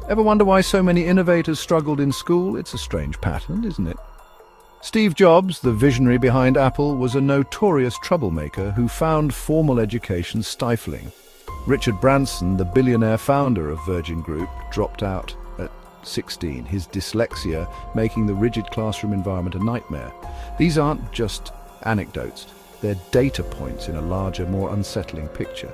Ever wonder why so many innovators struggled in school? It's a strange pattern, isn't it? Steve Jobs, the visionary behind Apple, was a notorious troublemaker who found formal education stifling. Richard Branson, the billionaire founder of Virgin Group, dropped out at 16, his dyslexia making the rigid classroom environment a nightmare. These aren't just anecdotes, they're data points in a larger, more unsettling picture.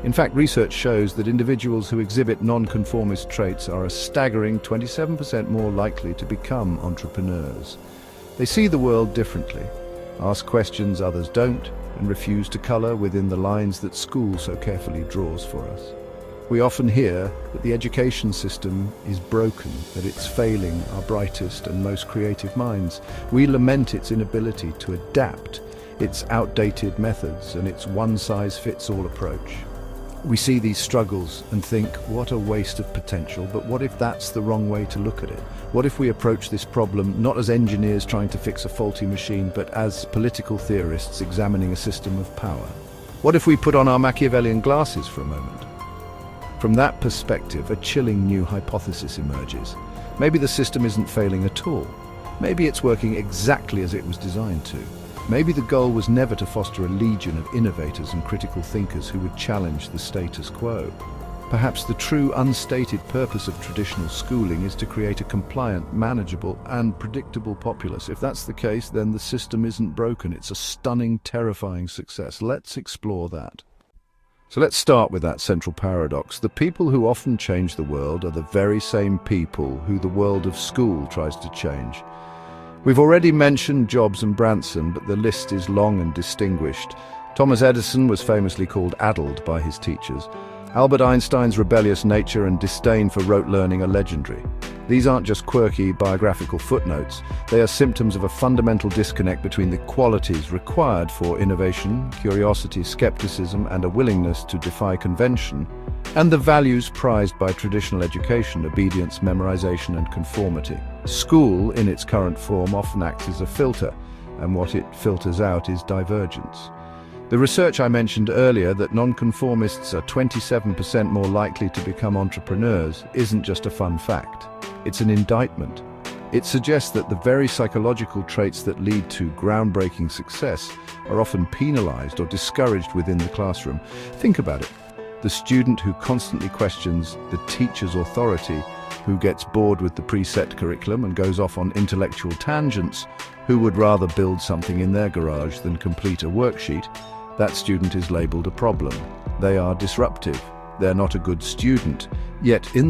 In fact, research shows that individuals who exhibit non-conformist traits are a staggering 27% more likely to become entrepreneurs. They see the world differently, ask questions others don't, and refuse to color within the lines that school so carefully draws for us. We often hear that the education system is broken, that it's failing our brightest and most creative minds. We lament its inability to adapt, its outdated methods, and its one-size-fits-all approach. We see these struggles and think, what a waste of potential, but what if that's the wrong way to look at it? What if we approach this problem not as engineers trying to fix a faulty machine, but as political theorists examining a system of power? What if we put on our Machiavellian glasses for a moment? From that perspective, a chilling new hypothesis emerges. Maybe the system isn't failing at all. Maybe it's working exactly as it was designed to. Maybe the goal was never to foster a legion of innovators and critical thinkers who would challenge the status quo. Perhaps the true unstated purpose of traditional schooling is to create a compliant, manageable, and predictable populace. If that's the case, then the system isn't broken. It's a stunning, terrifying success. Let's explore that. So let's start with that central paradox. The people who often change the world are the very same people who the world of school tries to change. We've already mentioned Jobs and Branson, but the list is long and distinguished. Thomas Edison was famously called addled by his teachers. Albert Einstein's rebellious nature and disdain for rote learning are legendary. These aren't just quirky biographical footnotes. They are symptoms of a fundamental disconnect between the qualities required for innovation, curiosity, skepticism, and a willingness to defy convention, and the values prized by traditional education: obedience, memorization, and conformity. School, in its current form, often acts as a filter, and what it filters out is divergence. The research I mentioned earlier, that nonconformists are 27% more likely to become entrepreneurs, isn't just a fun fact. It's an indictment. It suggests that the very psychological traits that lead to groundbreaking success are often penalized or discouraged within the classroom. Think about it. The student who constantly questions the teacher's authority, who gets bored with the preset curriculum and goes off on intellectual tangents, who would rather build something in their garage than complete a worksheet, that student is labeled a problem. They are disruptive. They're not a good student. Yet in the